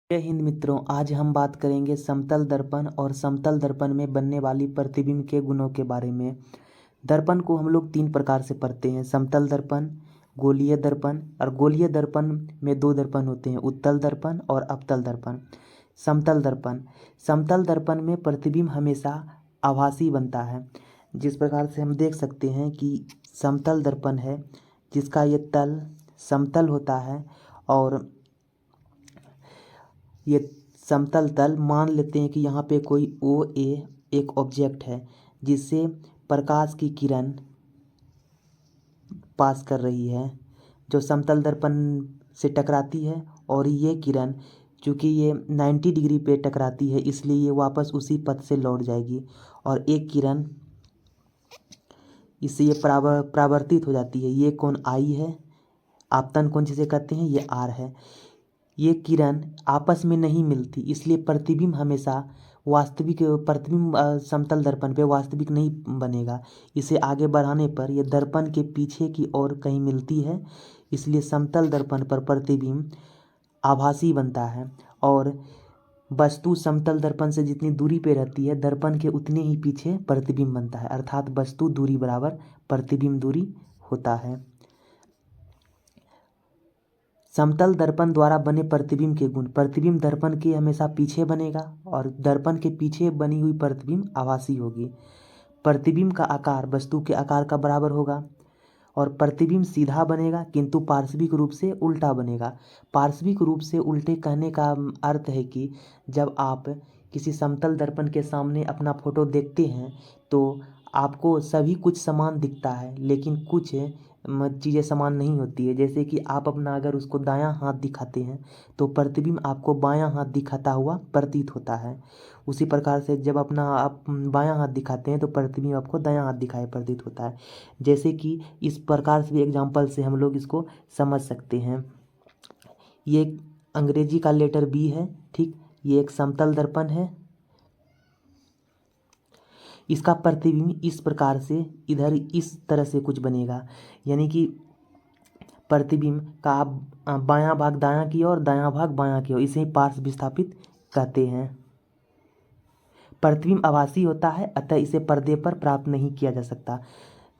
जय हिंद मित्रों, आज हम बात करेंगे समतल दर्पण और समतल दर्पण में बनने वाली प्रतिबिंब के गुणों के बारे में। दर्पण को हम लोग तीन प्रकार से पढ़ते हैं: समतल दर्पण, गोलीय दर्पण। और गोलीय दर्पण में दो दर्पण होते हैं, उत्तल दर्पण और अवतल दर्पण। समतल दर्पण में प्रतिबिंब हमेशा आभासी बनता है। जिस प्रकार से हम देख सकते हैं कि समतल दर्पण है जिसका ये तल समतल होता है, और ये समतल तल मान लेते हैं कि यहाँ पे कोई ओ ए एक ऑब्जेक्ट है जिससे प्रकाश की किरण पास कर रही है, जो समतल दर्पण से टकराती है। और ये किरण, चूँकि ये 90 डिग्री पे टकराती है, इसलिए ये वापस उसी पथ से लौट जाएगी। और एक किरण इससे ये परावर्तित हो जाती है। ये कोण आई है, आपतन कोण जिसे कहते हैं, ये आर है। ये किरण आपस में नहीं मिलती, इसलिए प्रतिबिंब हमेशा वास्तविक प्रतिबिंब समतल दर्पण पे वास्तविक नहीं बनेगा। इसे आगे बढ़ाने पर यह दर्पण के पीछे की ओर कहीं मिलती है, इसलिए समतल दर्पण पर प्रतिबिंब आभासी बनता है। और वस्तु समतल दर्पण से जितनी दूरी पे रहती है, दर्पण के उतने ही पीछे प्रतिबिंब बनता है, अर्थात वस्तु दूरी बराबर प्रतिबिंब दूरी होता है। समतल दर्पण द्वारा बने प्रतिबिंब के गुण: प्रतिबिंब दर्पण के हमेशा पीछे बनेगा और दर्पण के पीछे बनी हुई प्रतिबिंब आभासी होगी। प्रतिबिंब का आकार वस्तु के आकार का बराबर होगा और प्रतिबिंब सीधा बनेगा, किंतु पार्श्विक रूप से उल्टा बनेगा। पार्श्विक रूप से उल्टे कहने का अर्थ है कि जब आप किसी समतल दर्पण के सामने अपना फोटो देखते हैं तो आपको सभी कुछ समान दिखता है, लेकिन कुछ चीज़ें समान नहीं होती है। जैसे कि आप अपना अगर उसको दायां हाथ दिखाते हैं तो प्रतिबिंब आपको बायां हाथ दिखाता हुआ प्रतीत होता है। उसी प्रकार से जब आप बायां हाथ दिखाते हैं तो प्रतिबिंब आपको दायां हाथ दिखाई प्रतीत होता है। जैसे कि इस प्रकार से भी एग्जाम्पल से हम लोग इसको समझ सकते हैं। ये अंग्रेजी का लेटर बी है, ठीक। ये एक समतल दर्पण है। इसका प्रतिबिंब इस प्रकार से इधर इस तरह से कुछ बनेगा, यानी कि प्रतिबिंब का बायां भाग दायां की ओर, दायां भाग बायां की ओर, इसे ही पार्श्व विस्थापित कहते हैं। प्रतिबिंब आभासी होता है, अतः इसे पर्दे पर प्राप्त नहीं किया जा सकता।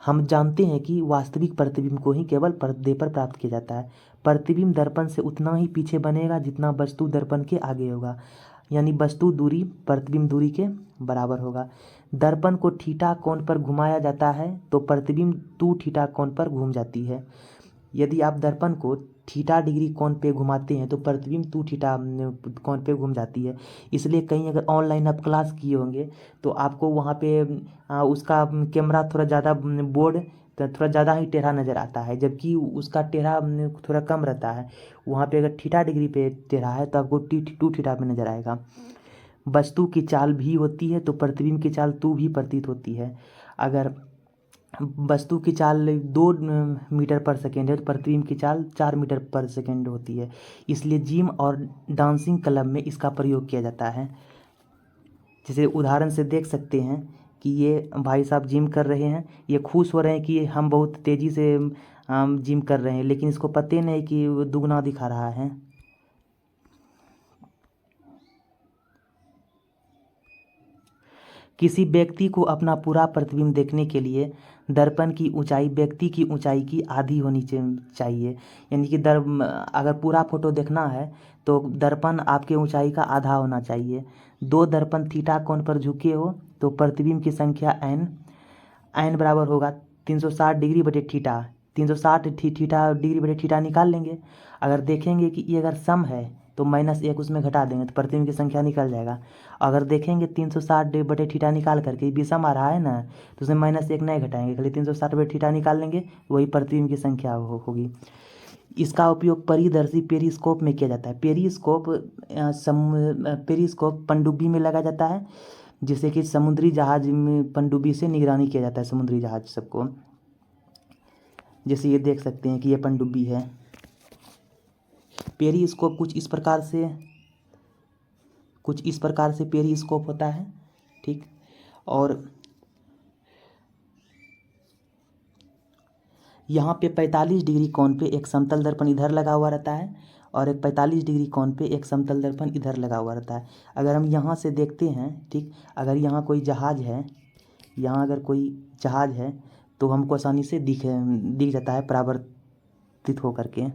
हम जानते हैं कि वास्तविक प्रतिबिंब को ही केवल पर्दे पर प्राप्त किया जाता है। प्रतिबिंब दर्पण से उतना ही पीछे बनेगा जितना वस्तु दर्पण के आगे होगा, यानी वस्तु दूरी प्रतिबिंब दूरी के बराबर होगा। दर्पण को थीटा कोण पर घुमाया जाता है तो प्रतिबिंब 2 थीटा कोण पर घूम जाती है। यदि आप दर्पण को थीटा डिग्री कोण पे घुमाते हैं तो प्रतिबिंब 2 थीटा कोण पे घूम जाती है। इसलिए कहीं अगर ऑनलाइन आप क्लास किए होंगे तो आपको वहाँ पे उसका कैमरा थोड़ा ज़्यादा बोर्ड तो थोड़ा ज़्यादा ही टेढ़ा नज़र आता है, जबकि उसका टेढ़ा थोड़ा कम रहता है। वहाँ पे अगर थीटा डिग्री पे टेढ़ा है तो आपको 2 थीटा पे नज़र आएगा। वस्तु की चाल भी होती है तो प्रतिबिंब की चाल 2 भी प्रतीत होती है। अगर वस्तु की चाल 2 मीटर पर सेकेंड है तो प्रतिबिंब की चाल 4 मीटर पर सेकेंड होती है। इसलिए जिम और डांसिंग क्लब में इसका प्रयोग किया जाता है। जैसे उदाहरण से देख सकते हैं कि ये भाई साहब जिम कर रहे हैं, ये खुश हो रहे हैं कि हम बहुत तेज़ी से जिम कर रहे हैं, लेकिन इसको पता नहीं कि वो दुगना दिखा रहा है। किसी व्यक्ति को अपना पूरा प्रतिबिंब देखने के लिए दर्पण की ऊंचाई व्यक्ति की ऊंचाई की आधी होनी चाहिए, यानी कि अगर पूरा फोटो देखना है तो दर्पण आपके ऊंचाई का आधा होना चाहिए। 2 दर्पण थीटा कोण पर झुके हो तो प्रतिबिंब की संख्या एन बराबर होगा 360 डिग्री बटे थीटा। 360 थीटा डिग्री बटे थीटा निकाल लेंगे। अगर देखेंगे कि ये अगर सम है तो -1 उसमें घटा देंगे तो प्रतिबिंब की संख्या निकल जाएगा। अगर देखेंगे 360 बटे थीटा निकाल करके विषम आ रहा है ना, तो उसमें -1 नहीं घटाएंगे, खाली 360 बटे थीटा निकाल लेंगे, वही प्रतिबिंब की संख्या होगी। इसका उपयोग परिदर्शी पेरिस्कोप में किया जाता है। पेरिस्कोप पनडुब्बी में लगा जाता है, जिससे कि समुद्री जहाज में पनडुब्बी से निगरानी किया जाता है समुद्री जहाज सबको। जैसे ये देख सकते हैं कि ये पनडुब्बी है। पेरिस्कोप कुछ इस प्रकार से पेरिस्कोप होता है, ठीक। और यहाँ पे 45 डिग्री कोण पे एक समतल दर्पण इधर लगा हुआ रहता है और एक 45 डिग्री कोण पे एक समतल दर्पण इधर लगा हुआ रहता है। अगर हम यहाँ से देखते हैं, ठीक, अगर यहाँ कोई जहाज़ है, यहाँ अगर कोई जहाज़ है तो हमको आसानी से दिख जाता है परावर्तित होकर के।